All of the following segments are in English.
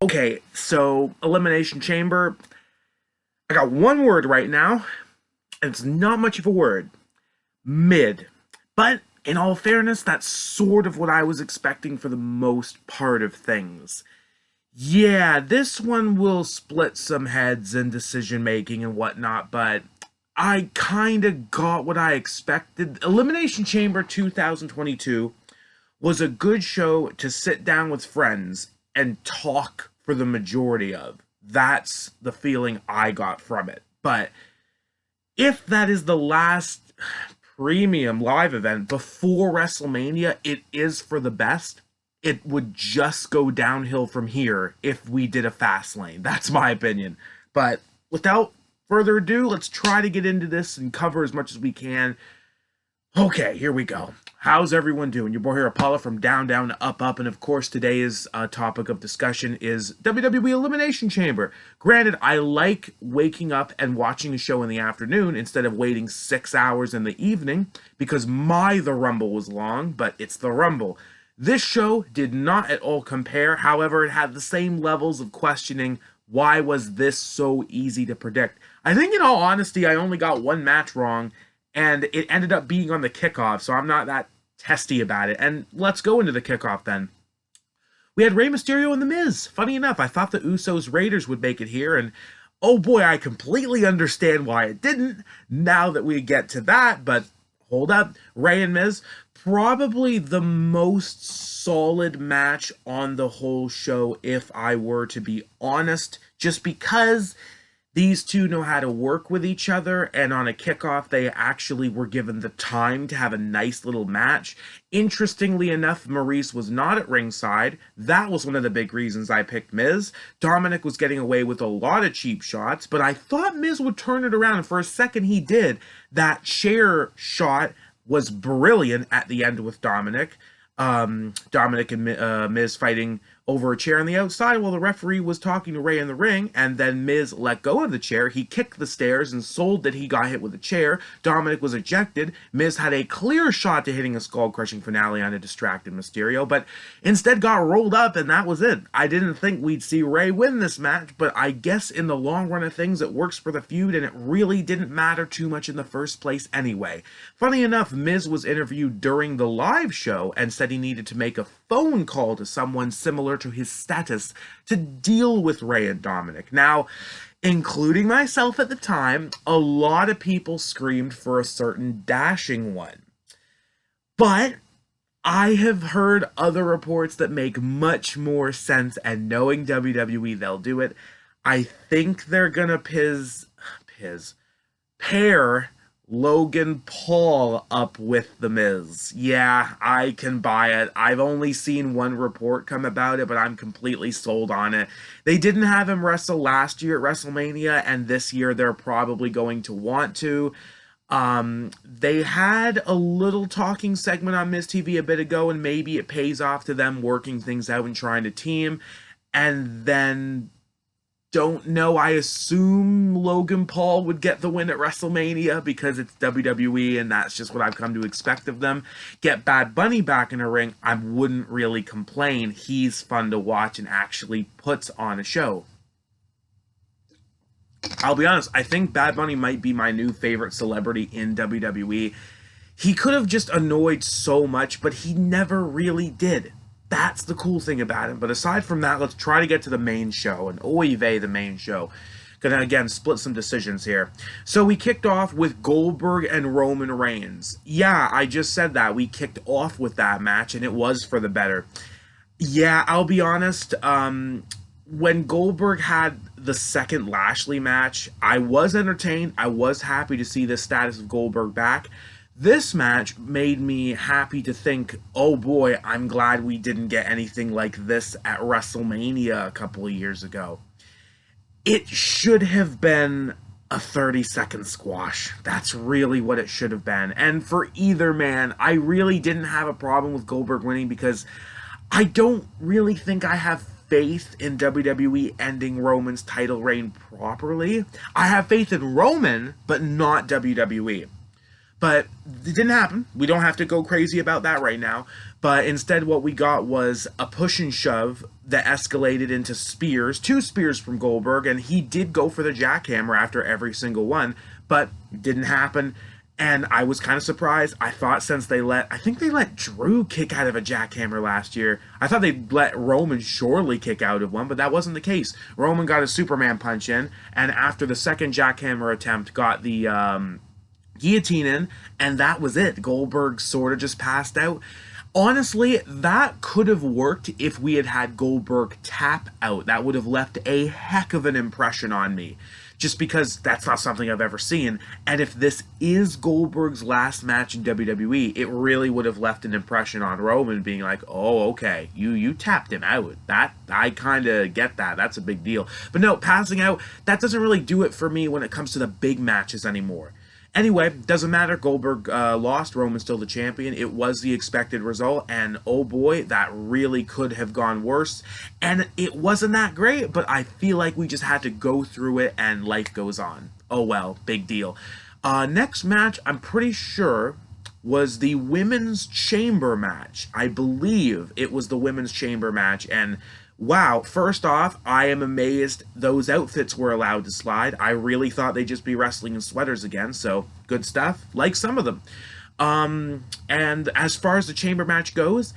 Okay, so Elimination Chamber. I got one word right now, and it's not much of a word. Mid. But in all fairness, that's sort of what I was expecting for the most part of things. Yeah, this one will split some heads and decision making and whatnot, but I kinda got what I expected. Elimination Chamber 2022 was a good show to sit down with friends and talk for the majority of. That's the feeling I got from it. But if that is the last premium live event before WrestleMania, it is for the best. It would just go downhill from here if we did a fast lane. That's my opinion. But without further ado, let's try to get into this and cover as much as we can. Okay, here we go. How's everyone doing? Your boy here, Apollo, from Down, Down to Up, Up, and of course today's topic of discussion is WWE Elimination Chamber. Granted, I like waking up and watching a show in the afternoon instead of waiting 6 hours in the evening because The Rumble was long, but it's the Rumble. This show did not at all compare, however, it had the same levels of questioning why was this so easy to predict. I think in all honesty, I only got one match wrong, and it ended up being on the kickoff, so I'm not that testy about it. And let's go into the kickoff then. We had Rey Mysterio and The Miz. Funny enough, I thought the Usos Raiders would make it here, and oh boy, I completely understand why it didn't now that we get to that, but hold up. Rey and Miz, probably the most solid match on the whole show, if I were to be honest, just because these two know how to work with each other, and on a kickoff, they actually were given the time to have a nice little match. Interestingly enough, Maurice was not at ringside. That was one of the big reasons I picked Miz. Dominic was getting away with a lot of cheap shots, but I thought Miz would turn it around, and for a second he did. That chair shot was brilliant at the end with Dominic. Dominic and Miz fighting over a chair on the outside while the referee was talking to Rey in the ring, and then Miz let go of the chair. He kicked the stairs and sold that he got hit with a chair. Dominic was ejected. Miz had a clear shot to hitting a skull-crushing finale on a distracted Mysterio, but instead got rolled up, and that was it. I didn't think we'd see Rey win this match, but I guess in the long run of things, it works for the feud, and it really didn't matter too much in the first place anyway. Funny enough, Miz was interviewed during the live show and said he needed to make a phone call to someone similar to his status to deal with Rey and Dominic. Now, including myself at the time, a lot of people screamed for a certain dashing one. But I have heard other reports that make much more sense, and knowing WWE, they'll do it. I think they're gonna pair Logan Paul up with The Miz. Yeah, I can buy it. I've only seen one report come about it, but I'm completely sold on it. They didn't have him wrestle last year at WrestleMania, and this year they're probably going to want to. They had a little talking segment on Miz TV a bit ago, and maybe it pays off to them working things out and trying to team. And then don't know. I assume Logan Paul would get the win at WrestleMania because it's WWE and that's just what I've come to expect of them. Get Bad Bunny back in a ring, I wouldn't really complain. He's fun to watch and actually puts on a show. I'll be honest, I think Bad Bunny might be my new favorite celebrity in WWE. He could have just annoyed so much, but he never really did. That's the cool thing about him. But aside from that, let's try to get to the main show. And oy vey, the main show. Gonna, again, split some decisions here. So we kicked off with Goldberg and Roman Reigns. Yeah, I just said that. We kicked off with that match, and it was for the better. Yeah, I'll be honest. When Goldberg had the second Lashley match, I was entertained. I was happy to see the status of Goldberg back. This match made me happy to think, oh boy, I'm glad we didn't get anything like this at WrestleMania a couple of years ago. It should have been a 30-second squash. That's really what it should have been. And for either man, I really didn't have a problem with Goldberg winning because I don't really think I have faith in WWE ending Roman's title reign properly. I have faith in Roman, but not WWE. But it didn't happen. We don't have to go crazy about that right now. But instead what we got was a push and shove that escalated into spears, 2 spears from Goldberg, and he did go for the jackhammer after every single one, but it didn't happen. And I was kind of surprised. I thought since I think they let Drew kick out of a jackhammer last year. I thought they'd let Roman surely kick out of one, but that wasn't the case. Roman got a Superman punch in, and after the second jackhammer attempt, got the guillotine in, and that was it. Goldberg sort of just passed out. Honestly, that could have worked if we had had Goldberg tap out. That would have left a heck of an impression on me. Just because that's not something I've ever seen. And if this is Goldberg's last match in WWE, it really would have left an impression on Roman being like, oh, okay, you tapped him out. That, I kind of get that. That's a big deal. But no, passing out, that doesn't really do it for me when it comes to the big matches anymore. Anyway, doesn't matter. Goldberg lost. Roman's still the champion. It was the expected result, and oh boy, that really could have gone worse. And it wasn't that great, but I feel like we just had to go through it, and life goes on. Oh well, big deal. Next match, I'm pretty sure, was the Women's Chamber match. I believe it was the Women's Chamber match, and wow, first off, I am amazed those outfits were allowed to slide. I really thought they'd just be wrestling in sweaters again, so good stuff. Like some of them. And as far as the chamber match goes,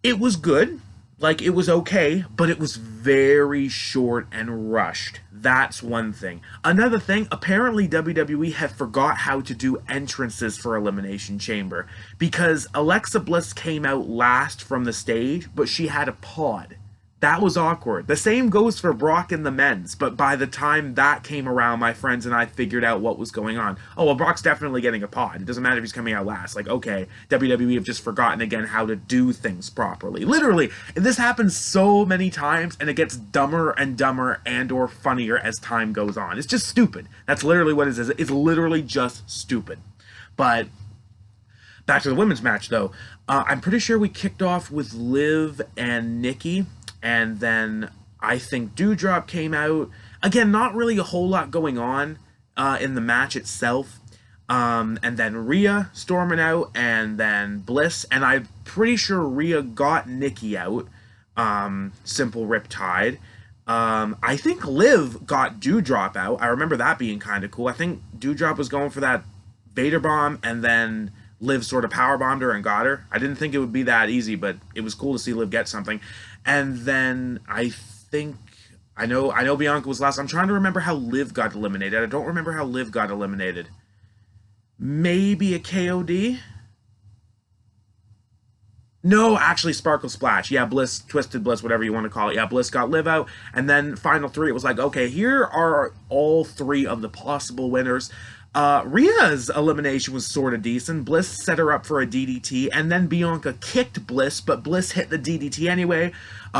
it was good. Like, it was okay, but it was very short and rushed. That's one thing. Another thing, apparently WWE had forgot how to do entrances for Elimination Chamber, because Alexa Bliss came out last from the stage, but she had a pod. That was awkward. The same goes for Brock and the men's, but by the time that came around, my friends and I figured out what was going on. Oh, well, Brock's definitely getting a pod. It doesn't matter if he's coming out last. Like, okay, WWE have just forgotten again how to do things properly. Literally, this happens so many times, and it gets dumber and dumber and or funnier as time goes on. It's just stupid. That's literally what it is. It's literally just stupid. But back to the women's match, though. I'm pretty sure we kicked off with Liv and Nikki. And then I think Doudrop came out. Again, not really a whole lot going on in the match itself. And then Rhea storming out, and then Bliss. And I'm pretty sure Rhea got Nikki out. Simple Riptide. I think Liv got Doudrop out. I remember that being kind of cool. I think Doudrop was going for that Vader bomb, and then Liv sort of powerbombed her and got her. I didn't think it would be that easy, but it was cool to see Liv get something. And then I know Bianca was last. I'm trying to remember how Liv got eliminated. I don't remember how Liv got eliminated. Maybe a KOD? No, actually Sparkle Splash. Yeah, Bliss, Twisted Bliss, whatever you want to call it. Yeah, Bliss got Liv out. And then final three, it was like, okay, here are all three of the possible winners. Rhea's elimination was sort of decent. Bliss set her up for a DDT, and then Bianca kicked Bliss, but Bliss hit the DDT anyway.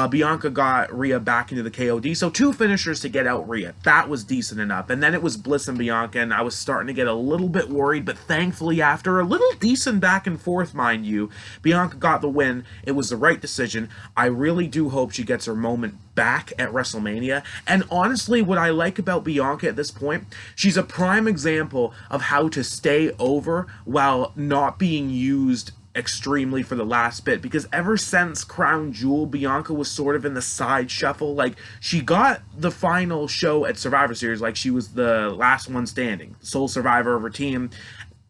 Bianca got Rhea back into the KOD, so 2 finishers to get out Rhea. That was decent enough. And then it was Bliss and Bianca, and I was starting to get a little bit worried, but thankfully after a little decent back and forth, mind you, Bianca got the win. It was the right decision. I really do hope she gets her moment back at WrestleMania. And honestly, what I like about Bianca at this point, she's a prime example of how to stay over while not being used extremely for the last bit, because ever since Crown Jewel, Bianca was sort of in the side shuffle. Like, she got the final show at Survivor Series, like she was the last one standing, sole survivor of her team,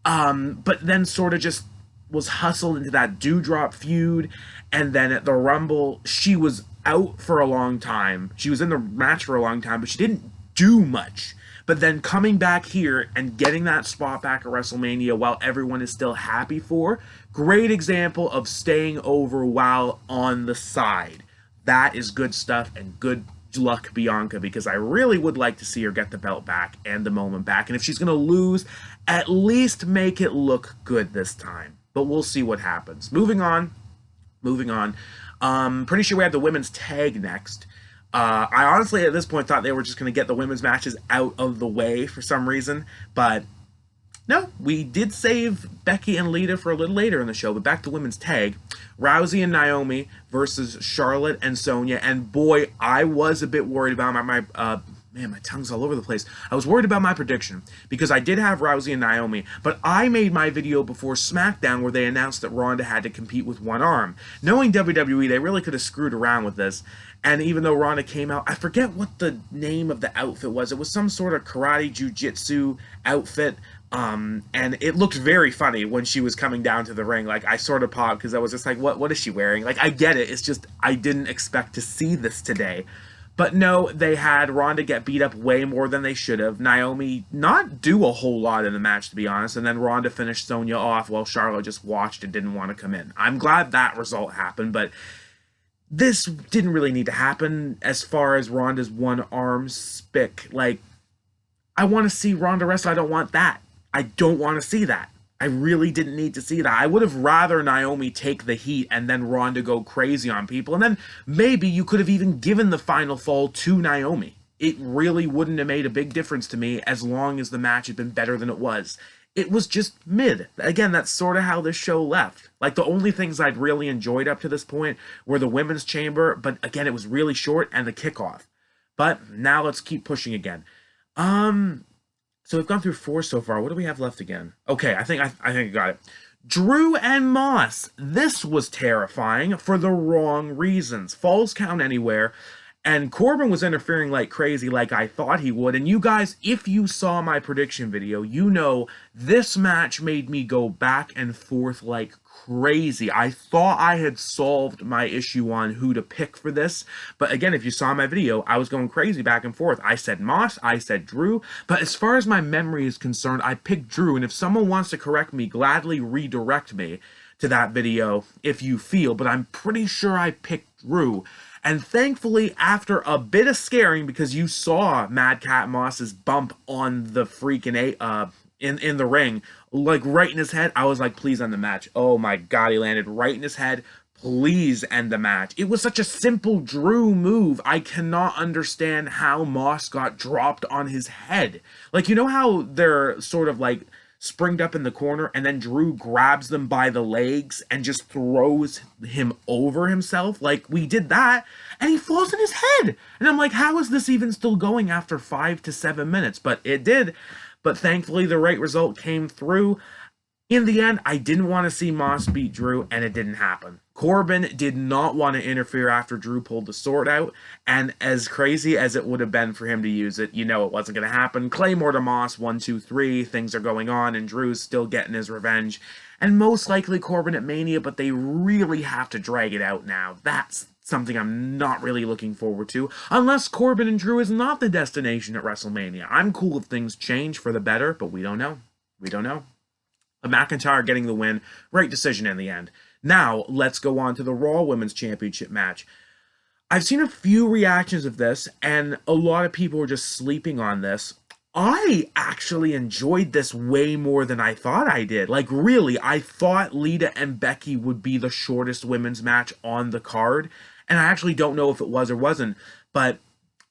but then sort of just was hustled into that Doudrop feud, and then at the Rumble, she was out for a long time. She was in the match for a long time, but she didn't do much. But then coming back here and getting that spot back at WrestleMania while everyone is still happy for, great example of staying over while on the side. That is good stuff, and good luck, Bianca, because I really would like to see her get the belt back and the moment back. And if she's going to lose, at least make it look good this time. But we'll see what happens. Moving on. Pretty sure we have the women's tag next. I honestly, at this point, thought they were just going to get the women's matches out of the way for some reason, but no, we did save Becky and Lita for a little later in the show. But back to women's tag, Rousey and Naomi versus Charlotte and Sonya, and boy, I was a bit worried about my Man, my tongue's all over the place. I was worried about my prediction because I did have Rousey and Naomi, but I made my video before SmackDown where they announced that Ronda had to compete with one arm. Knowing WWE, they really could have screwed around with this. And even though Ronda came out, I forget what the name of the outfit was. It was some sort of karate jiu-jitsu outfit. And it looked very funny when she was coming down to the ring. Like, I sort of popped because I was just like, what is she wearing? Like, I get it. It's just, I didn't expect to see this today. But no, they had Ronda get beat up way more than they should have. Naomi not do a whole lot in the match, to be honest. And then Ronda finished Sonya off while Charlotte just watched and didn't want to come in. I'm glad that result happened, but this didn't really need to happen as far as Ronda's one-arm spick. Like, I want to see Ronda wrestle. I don't want that. I don't want to see that. I really didn't need to see that. I would have rather Naomi take the heat and then Ronda go crazy on people. And then maybe you could have even given the final fall to Naomi. It really wouldn't have made a big difference to me as long as the match had been better than it was. It was just mid. Again, that's sort of how this show left. Like, the only things I'd really enjoyed up to this point were the women's chamber, but again, it was really short, and the kickoff. But now let's keep pushing again. So we've gone through 4 so far. What do we have left again? Okay, I think I got it. Drew and Moss. This was terrifying for the wrong reasons. Falls count anywhere. And Corbin was interfering like crazy, like I thought he would. And you guys, if you saw my prediction video, you know this match made me go back and forth like crazy. I thought I had solved my issue on who to pick for this. But again, if you saw my video, I was going crazy back and forth. I said Moss, I said Drew. But as far as my memory is concerned, I picked Drew. And if someone wants to correct me, gladly redirect me to that video if you feel. But I'm pretty sure I picked Drew. And thankfully, after a bit of scaring, because you saw Mad Cat Moss's bump on the freaking in the ring, like right in his head, I was like, please end the match. Oh my god, he landed right in his head. Please end the match. It was such a simple Drew move. I cannot understand how Moss got dropped on his head. Like, you know how they're sort of like springed up in the corner, and then Drew grabs them by the legs and just throws him over himself. Like, we did that, and he falls in his head. And I'm like, how is this even still going after 5 to 7 minutes? But it did. But thankfully, the right result came through. In the end, I didn't want to see Moss beat Drew, and it didn't happen. Corbin did not want to interfere after Drew pulled the sword out, and as crazy as it would have been for him to use it, you know it wasn't going to happen. Claymore to Moss, 1, 2, 3, things are going on, and Drew's still getting his revenge. And most likely Corbin at Mania, but they really have to drag it out now. That's something I'm not really looking forward to, unless Corbin and Drew is not the destination at WrestleMania. I'm cool if things change for the better, but we don't know. We don't know. McIntyre getting the win. Right decision in the end. Now, let's go on to the Raw Women's Championship match. I've seen a few reactions of this, and a lot of people are just sleeping on this. I actually enjoyed this way more than I thought I did. Like, really, I thought Lita and Becky would be the shortest women's match on the card, and I actually don't know if it was or wasn't, but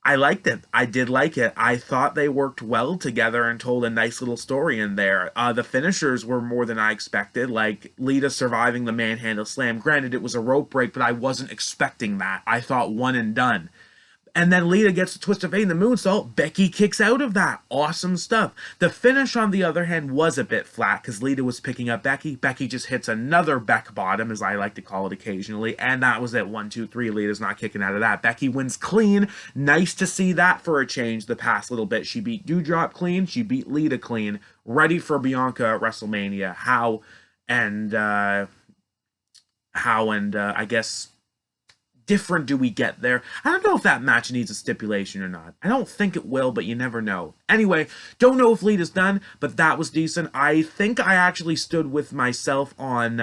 I liked it. I did like it. I thought they worked well together and told a nice little story in there. The finishers were more than I expected, like Lita surviving the manhandle slam. Granted, it was a rope break, but I wasn't expecting that. I thought one and done. And then Lita gets a twist of fate in the moonsault. Becky kicks out of that. Awesome stuff. The finish, on the other hand, was a bit flat because Lita was picking up Becky. Becky just hits another Beck bottom, as I like to call it occasionally. And that was it. 1, 2, 3. Lita's not kicking out of that. Becky wins clean. Nice to see that for a change the past little bit. She beat Doudrop clean. She beat Lita clean. Ready for Bianca at WrestleMania. How and I guess different do we get there? I don't know if that match needs a stipulation or not. I don't think it will, but you never know. Anyway, don't know if Lita's done, but that was decent. I think I actually stood with myself on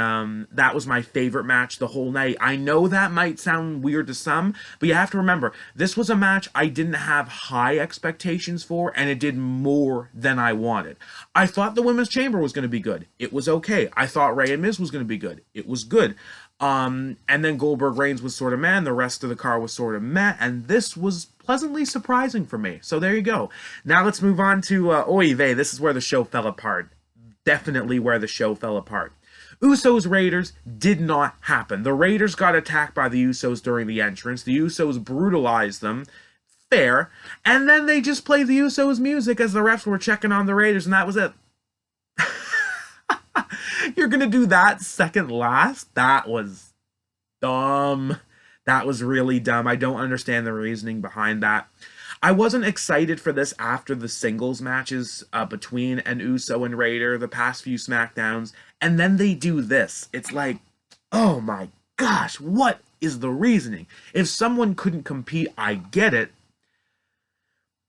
that was my favorite match the whole night. I know that might sound weird to some, but you have to remember, this was a match I didn't have high expectations for, and it did more than I wanted. I thought the Women's Chamber was going to be good. It was okay. I thought Rey and Miz was going to be good. It was good. And then Goldberg Reigns was sort of meh, and the rest of the car was sort of meh, and this was pleasantly surprising for me. So there you go. Now let's move on to Oy vey. This is where the show fell apart. Definitely where the show fell apart. Usos Raiders did not happen. The Raiders got attacked by the Usos during the entrance. The Usos brutalized them. Fair. And then they just played the Usos music as the refs were checking on the Raiders, and that was it. You're gonna do that second last? That was dumb. That was really dumb. I don't understand the reasoning behind that. I wasn't excited for this after the singles matches between an Uso and Raider the past few SmackDowns, and then they do this. It's like, oh my gosh, what is the reasoning? If someone couldn't compete, I get it,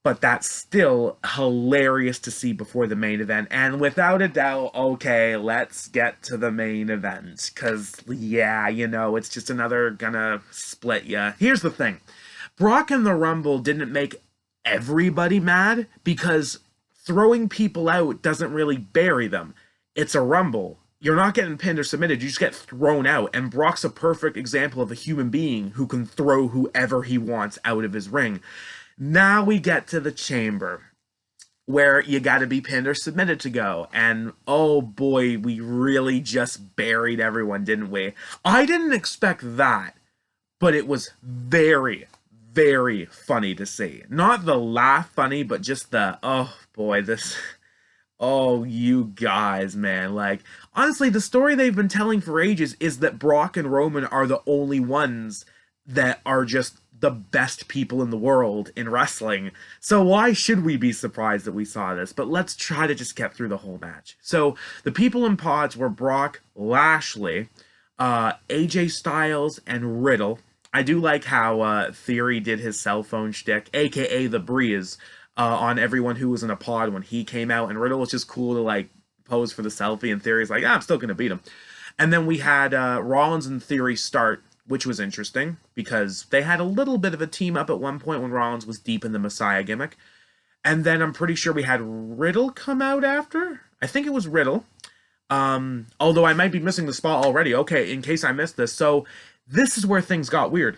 but that's still hilarious to see before the main event. And without a doubt, okay, let's get to the main event. Because, yeah, you know, it's just another gonna split ya. Here's the thing. Brock in the Rumble didn't make everybody mad because throwing people out doesn't really bury them. It's a Rumble. You're not getting pinned or submitted. You just get thrown out. And Brock's a perfect example of a human being who can throw whoever he wants out of his ring. Now we get to the chamber, where you got to be pinned or submitted to go. And oh boy, we really just buried everyone, didn't we? I didn't expect that, but it was very, very funny to see. Not the laugh funny, but just the, oh boy, this... Oh, you guys, man. Like, honestly, the story they've been telling for ages is that Brock and Roman are the only ones that are just the best people in the world in wrestling. So why should we be surprised that we saw this? But let's try to just get through the whole match. So the people in pods were Brock, Lashley, AJ Styles, and Riddle. I do like how Theory did his cell phone shtick, aka the Breeze, on everyone who was in a pod when he came out, and Riddle was just cool to like pose for the selfie, and Theory's like, I'm still gonna beat him. And then we had Rollins and Theory start, which was interesting because they had a little bit of a team up at one point when Rollins was deep in the Messiah gimmick. And then I'm pretty sure we had Riddle come out after. I think it was Riddle. Although I might be missing the spot already. Okay, in case I missed this. So this is where things got weird.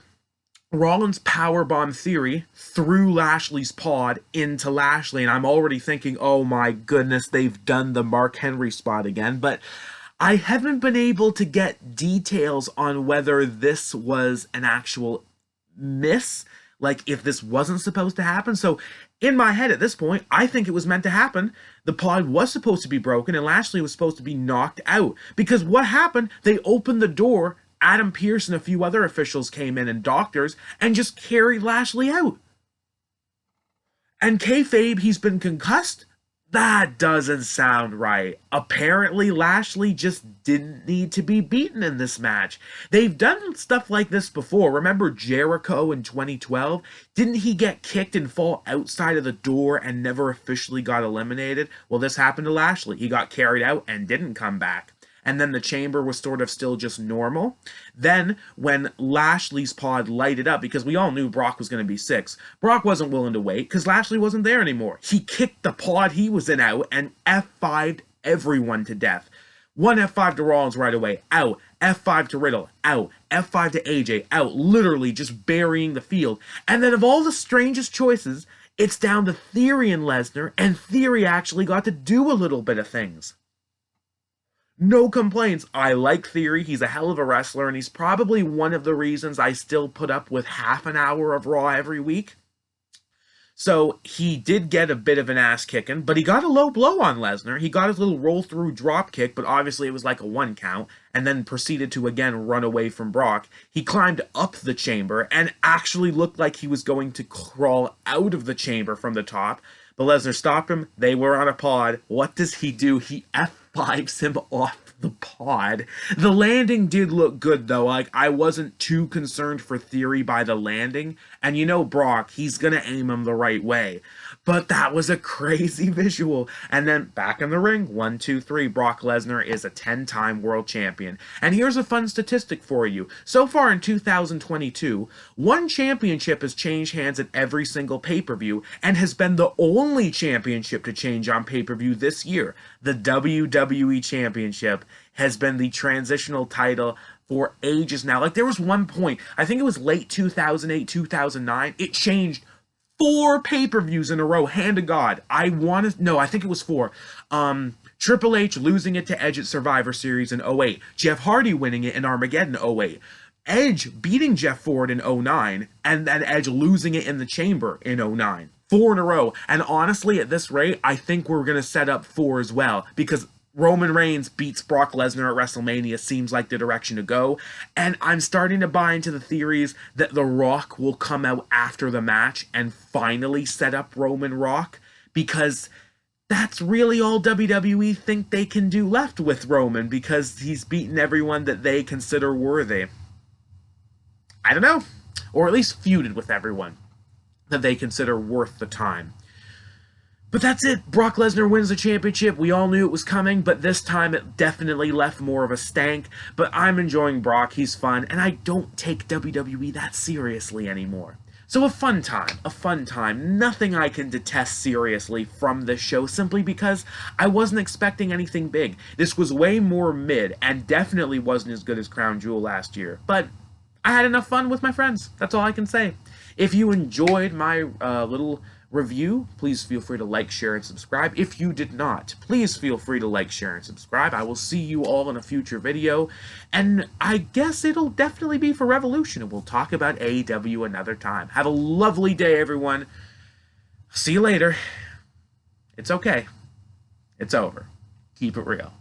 Rollins powerbomb Theory through Lashley's pod into Lashley, and I'm already thinking, oh my goodness, they've done the Mark Henry spot again. But I haven't been able to get details on whether this was an actual miss, like if this wasn't supposed to happen. So in my head at this point, I think it was meant to happen. The pod was supposed to be broken and Lashley was supposed to be knocked out. Because what happened? They opened the door, Adam Pearce and a few other officials came in and doctors and just carried Lashley out. And kayfabe, he's been concussed? That doesn't sound right. Apparently, Lashley just didn't need to be beaten in this match. They've done stuff like this before. Remember Jericho in 2012? Didn't he get kicked and fall outside of the door and never officially got eliminated? Well, this happened to Lashley. He got carried out and didn't come back. And then the chamber was sort of still just normal. Then, when Lashley's pod lighted up, because we all knew Brock was going to be 6, Brock wasn't willing to wait because Lashley wasn't there anymore. He kicked the pod he was in out and F5'd everyone to death. One F5 to Rollins right away, out. F5 to Riddle, out. F5 to AJ, out. Literally just burying the field. And then of all the strangest choices, it's down to Theory and Lesnar, and Theory actually got to do a little bit of things. No complaints. I like Theory. He's a hell of a wrestler, and he's probably one of the reasons I still put up with half an hour of Raw every week. So he did get a bit of an ass kicking, but he got a low blow on Lesnar. He got his little roll through drop kick, but obviously it was like a 1 count, and then proceeded to again run away from Brock. He climbed up the chamber and actually looked like he was going to crawl out of the chamber from the top, but Lesnar stopped him. They were on a pod. What does he do? He F5s him off the pod. The landing did look good, though. Like, I wasn't too concerned for Theory by the landing. And you know Brock, he's gonna aim him the right way. But that was a crazy visual. And then back in the ring, 1, 2, 3, Brock Lesnar is a 10-time world champion. And here's a fun statistic for you. So far in 2022, one championship has changed hands at every single pay-per-view and has been the only championship to change on pay-per-view this year. The WWE Championship has been the transitional title for ages now. Like, there was one point, I think it was late 2008, 2009, it changed 4 pay-per-views in a row, hand to God. I think it was 4. Triple H losing it to Edge at Survivor Series in 08. Jeff Hardy winning it in Armageddon 08. Edge beating Jeff Ford in 09, and then Edge losing it in the Chamber in 09. 4 in a row. And honestly, at this rate, I think we're going to set up 4 as well, because Roman Reigns beats Brock Lesnar at WrestleMania seems like the direction to go. And I'm starting to buy into the theories that The Rock will come out after the match and finally set up Roman Rock, because that's really all WWE think they can do left with Roman, because he's beaten everyone that they consider worthy. I don't know. Or at least feuded with everyone that they consider worth the time. But that's it. Brock Lesnar wins the championship. We all knew it was coming, but this time it definitely left more of a stank. But I'm enjoying Brock. He's fun, and I don't take WWE that seriously anymore. So a fun time. A fun time. Nothing I can detest seriously from this show, simply because I wasn't expecting anything big. This was way more mid, and definitely wasn't as good as Crown Jewel last year. But I had enough fun with my friends. That's all I can say. If you enjoyed my little review, please feel free to like, share, and subscribe. If you did not, please feel free to like, share, and subscribe. I will see you all in a future video, and I guess it'll definitely be for Revolution, and we'll talk about AEW another time. Have a lovely day, everyone. See you later. It's okay. It's over. Keep it real.